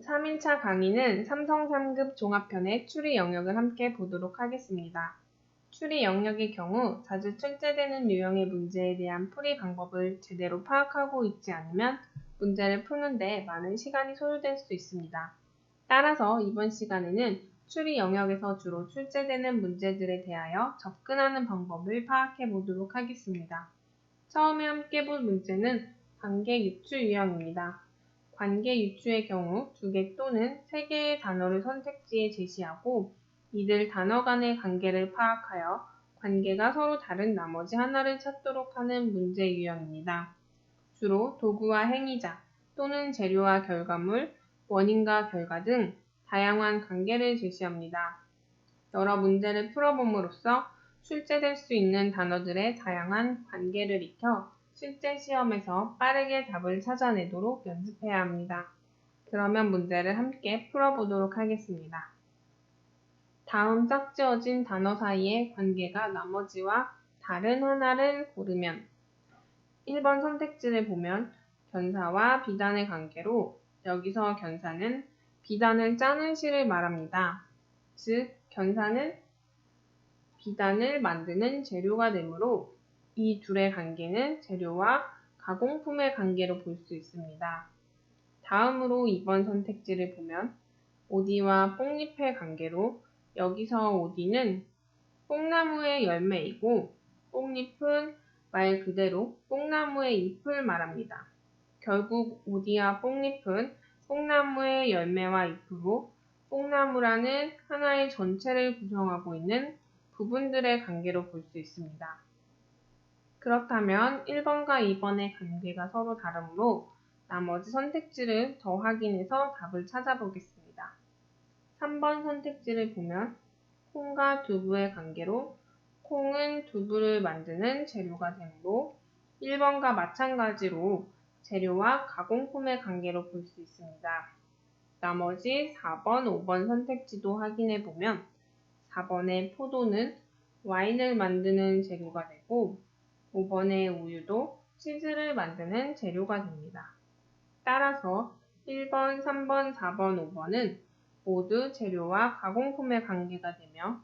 3일차 강의는 삼성 3급 종합편의 추리 영역을 함께 보도록 하겠습니다. 추리 영역의 경우 자주 출제되는 유형의 문제에 대한 풀이 방법을 제대로 파악하고 있지 않으면 문제를 푸는데 많은 시간이 소요될 수 있습니다. 따라서 이번 시간에는 추리 영역에서 주로 출제되는 문제들에 대하여 접근하는 방법을 파악해 보도록 하겠습니다. 처음에 함께 볼 문제는 관계 유추 유형입니다. 관계 유추의 경우 2개 또는 3개의 단어를 선택지에 제시하고 이들 단어 간의 관계를 파악하여 관계가 서로 다른 나머지 하나를 찾도록 하는 문제 유형입니다. 주로 도구와 행위자 또는 재료와 결과물, 원인과 결과 등 다양한 관계를 제시합니다. 여러 문제를 풀어봄으로써 출제될 수 있는 단어들의 다양한 관계를 익혀 실제 시험에서 빠르게 답을 찾아내도록 연습해야 합니다. 그러면 문제를 함께 풀어보도록 하겠습니다. 다음 짝지어진 단어 사이의 관계가 나머지와 다른 하나를 고르면 1번 선택지를 보면 견사와 비단의 관계로 여기서 견사는 비단을 짜는 시를 말합니다. 즉, 견사는 비단을 만드는 재료가 되므로 이 둘의 관계는 재료와 가공품의 관계로 볼 수 있습니다. 다음으로 2번 선택지를 보면 오디와 뽕잎의 관계로 여기서 오디는 뽕나무의 열매이고 뽕잎은 말 그대로 뽕나무의 잎을 말합니다. 결국 오디와 뽕잎은 뽕나무의 열매와 잎으로 뽕나무라는 하나의 전체를 구성하고 있는 부분들의 관계로 볼 수 있습니다. 그렇다면 1번과 2번의 관계가 서로 다르므로 나머지 선택지를 더 확인해서 답을 찾아보겠습니다. 3번 선택지를 보면 콩과 두부의 관계로 콩은 두부를 만드는 재료가 되므로 1번과 마찬가지로 재료와 가공품의 관계로 볼 수 있습니다. 나머지 4번, 5번 선택지도 확인해 보면 4번의 포도는 와인을 만드는 재료가 되고 5번의 우유도 치즈를 만드는 재료가 됩니다. 따라서 1번, 3번, 4번, 5번은 모두 재료와 가공품의 관계가 되며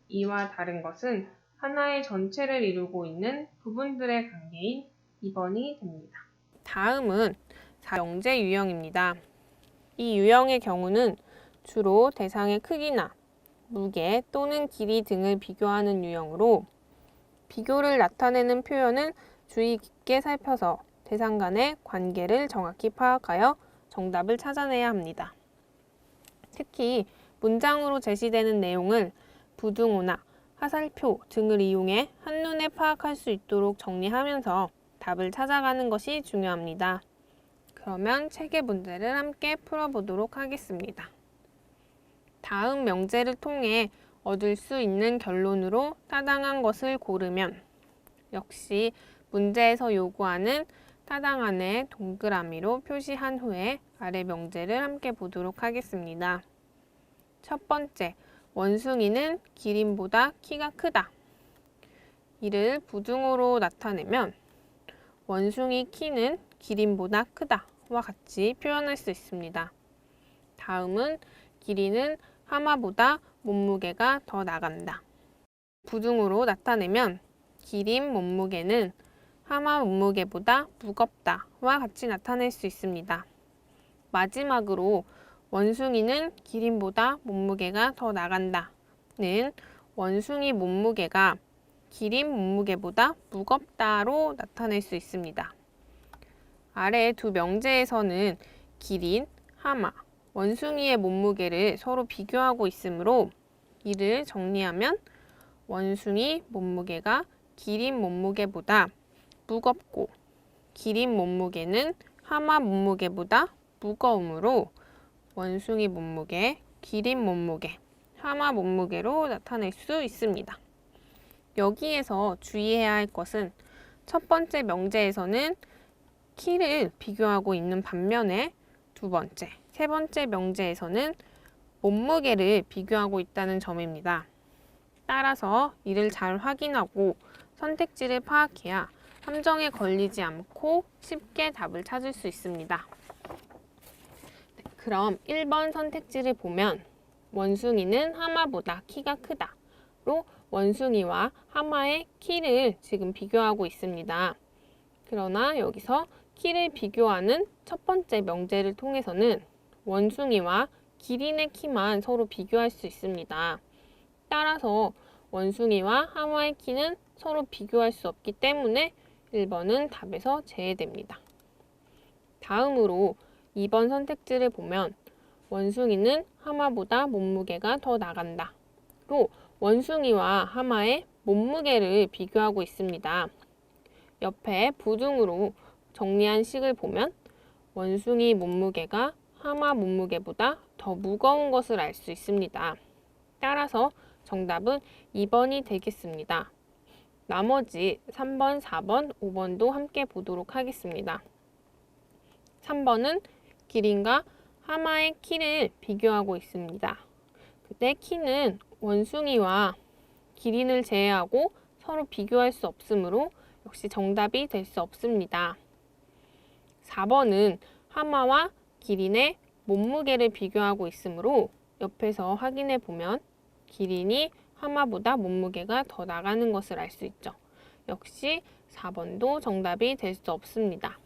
이와 다른 것은 하나의 전체를 이루고 있는 부분들의 관계인 2번이 됩니다. 다음은 영재 유형입니다. 이 유형의 경우는 주로 대상의 크기나 무게 또는 길이 등을 비교하는 유형으로 비교를 나타내는 표현은 주의 깊게 살펴서 대상 간의 관계를 정확히 파악하여 정답을 찾아내야 합니다. 특히 문장으로 제시되는 내용을 부등호나 화살표 등을 이용해 한눈에 파악할 수 있도록 정리하면서 답을 찾아가는 것이 중요합니다. 그러면 책의 문제를 함께 풀어보도록 하겠습니다. 다음 명제를 통해 얻을 수 있는 결론으로 타당한 것을 고르면 역시 문제에서 요구하는 타당안을 동그라미로 표시한 후에 아래 명제를 함께 보도록 하겠습니다. 첫 번째, 원숭이는 기린보다 키가 크다. 이를 부등호로 나타내면 원숭이 키는 기린보다 크다와 같이 표현할 수 있습니다. 다음은 기린은 하마보다 몸무게가 더 나간다. 부등호로 나타내면 기린 몸무게는 하마 몸무게보다 무겁다와 같이 나타낼 수 있습니다. 마지막으로 원숭이는 기린보다 몸무게가 더 나간다는 원숭이 몸무게가 기린 몸무게보다 무겁다로 나타낼 수 있습니다. 아래 두 명제에서는 기린, 하마, 원숭이의 몸무게를 서로 비교하고 있으므로 이를 정리하면 원숭이 몸무게가 기린 몸무게보다 무겁고 기린 몸무게는 하마 몸무게보다 무거우므로 원숭이 몸무게, 기린 몸무게, 하마 몸무게로 나타낼 수 있습니다. 여기에서 주의해야 할 것은 첫 번째 명제에서는 키를 비교하고 있는 반면에 두 번째, 세 번째 명제에서는 몸무게를 비교하고 있다는 점입니다. 따라서 이를 잘 확인하고 선택지를 파악해야 함정에 걸리지 않고 쉽게 답을 찾을 수 있습니다. 그럼 1번 선택지를 보면 원숭이는 하마보다 키가 크다로 원숭이와 하마의 키를 지금 비교하고 있습니다. 그러나 여기서 키를 비교하는 첫 번째 명제를 통해서는 원숭이와 기린의 키만 서로 비교할 수 있습니다. 따라서 원숭이와 하마의 키는 서로 비교할 수 없기 때문에 1번은 답에서 제외됩니다. 다음으로 2번 선택지를 보면 원숭이는 하마보다 몸무게가 더 나간다. 로 원숭이와 하마의 몸무게를 비교하고 있습니다. 옆에 부등으로 정리한 식을 보면 원숭이 몸무게가 하마 몸무게보다 더 무거운 것을 알 수 있습니다. 따라서 정답은 2번이 되겠습니다. 나머지 3번, 4번, 5번도 함께 보도록 하겠습니다. 3번은 기린과 하마의 키를 비교하고 있습니다. 그때 키는 원숭이와 기린을 제외하고 서로 비교할 수 없으므로 역시 정답이 될 수 없습니다. 4번은 하마와 기린의 몸무게를 비교하고 있으므로 옆에서 확인해 보면 기린이 하마보다 몸무게가 더 나가는 것을 알 수 있죠. 역시 4번도 정답이 될 수 없습니다.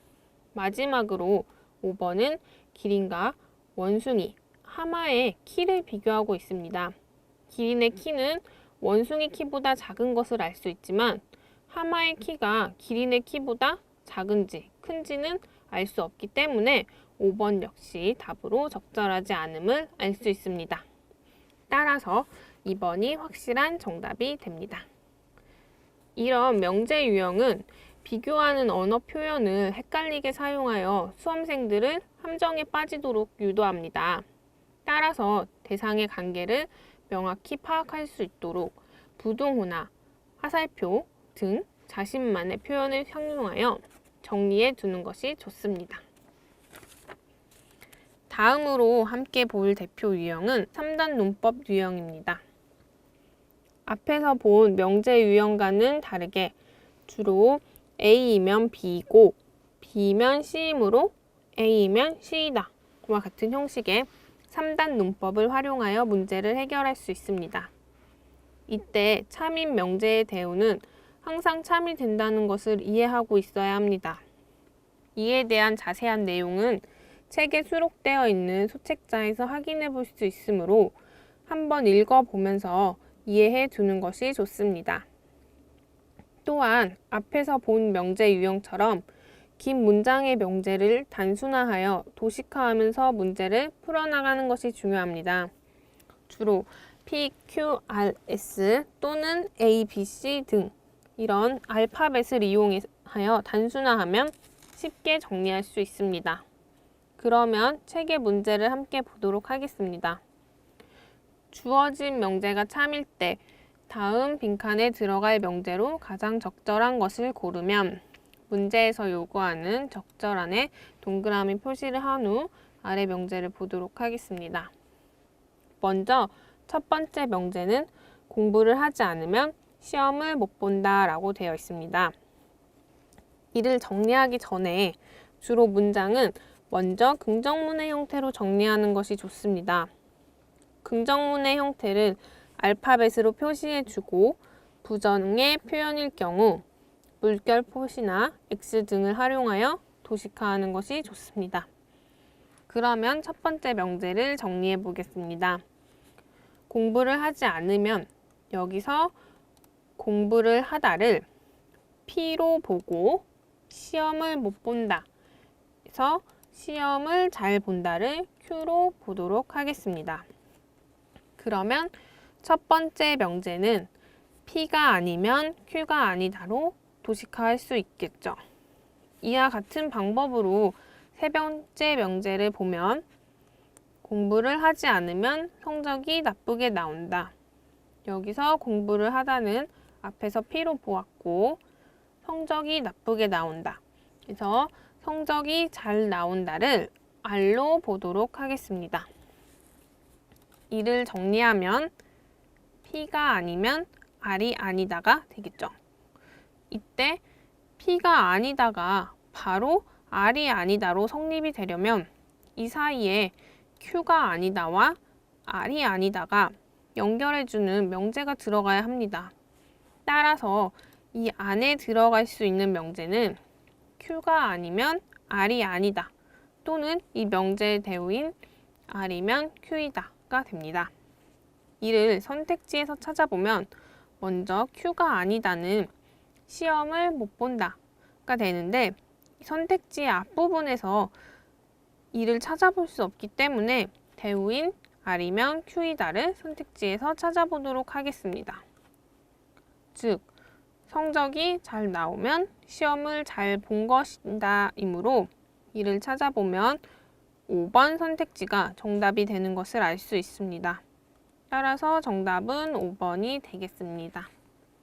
마지막으로 5번은 기린과 원숭이, 하마의 키를 비교하고 있습니다. 기린의 키는 원숭이 키보다 작은 것을 알 수 있지만 하마의 키가 기린의 키보다 작은지 큰지는 알 수 없기 때문에 5번 역시 답으로 적절하지 않음을 알 수 있습니다. 따라서 2번이 확실한 정답이 됩니다. 이런 명제 유형은 비교하는 언어 표현을 헷갈리게 사용하여 수험생들을 함정에 빠지도록 유도합니다. 따라서 대상의 관계를 명확히 파악할 수 있도록 부등호나 화살표 등 자신만의 표현을 활용하여 정리해 두는 것이 좋습니다. 다음으로 함께 볼 대표 유형은 3단 논법 유형입니다. 앞에서 본 명제 유형과는 다르게 주로 A이면 B이고 B면 C이므로 A이면 C이다 와 같은 형식의 3단 논법을 활용하여 문제를 해결할 수 있습니다. 이때 참인 명제의 대우는 항상 참이 된다는 것을 이해하고 있어야 합니다. 이에 대한 자세한 내용은 책에 수록되어 있는 소책자에서 확인해 볼 수 있으므로 한번 읽어보면서 이해해 두는 것이 좋습니다. 또한 앞에서 본 명제 유형처럼 긴 문장의 명제를 단순화하여 도식화하면서 문제를 풀어나가는 것이 중요합니다. 주로 P, Q, R, S 또는 A, B, C 등 이런 알파벳을 이용하여 단순화하면 쉽게 정리할 수 있습니다. 그러면 책의 문제를 함께 보도록 하겠습니다. 주어진 명제가 참일 때 다음 빈칸에 들어갈 명제로 가장 적절한 것을 고르면 문제에서 요구하는 적절한에 동그라미 표시를 한 후 아래 명제를 보도록 하겠습니다. 먼저 첫 번째 명제는 공부를 하지 않으면 시험을 못 본다 라고 되어 있습니다. 이를 정리하기 전에 주로 문장은 먼저 긍정문의 형태로 정리하는 것이 좋습니다. 긍정문의 형태를 알파벳으로 표시해주고 부정의 표현일 경우 물결 표시나 X 등을 활용하여 도식화하는 것이 좋습니다. 그러면 첫 번째 명제를 정리해 보겠습니다. 공부를 하지 않으면 여기서 공부를 하다를 P로 보고 시험을 못 본다. 그래서 시험을 잘 본다를 Q로 보도록 하겠습니다. 그러면 첫 번째 명제는 P가 아니면 Q가 아니다로 도식화할 수 있겠죠. 이와 같은 방법으로 세 번째 명제를 보면 공부를 하지 않으면 성적이 나쁘게 나온다. 여기서 공부를 하다는 앞에서 P로 보았고 성적이 나쁘게 나온다. 그래서 성적이 잘 나온다를 R로 보도록 하겠습니다. 이를 정리하면 P가 아니면 R이 아니다가 되겠죠. 이때 P가 아니다가 바로 R이 아니다로 성립이 되려면 이 사이에 Q가 아니다와 R이 아니다가 연결해주는 명제가 들어가야 합니다. 따라서 이 안에 들어갈 수 있는 명제는 Q가 아니면 R이 아니다 또는 이 명제의 대우인 R이면 Q이다가 됩니다. 이를 선택지에서 찾아보면 먼저 Q가 아니다는 시험을 못 본다가 되는데 선택지의 앞부분에서 이를 찾아볼 수 없기 때문에 대우인 R이면 Q이다를 선택지에서 찾아보도록 하겠습니다. 즉, 성적이 잘 나오면 시험을 잘 본 것이다 이므로 이를 찾아보면 5번 선택지가 정답이 되는 것을 알 수 있습니다. 따라서 정답은 5번이 되겠습니다.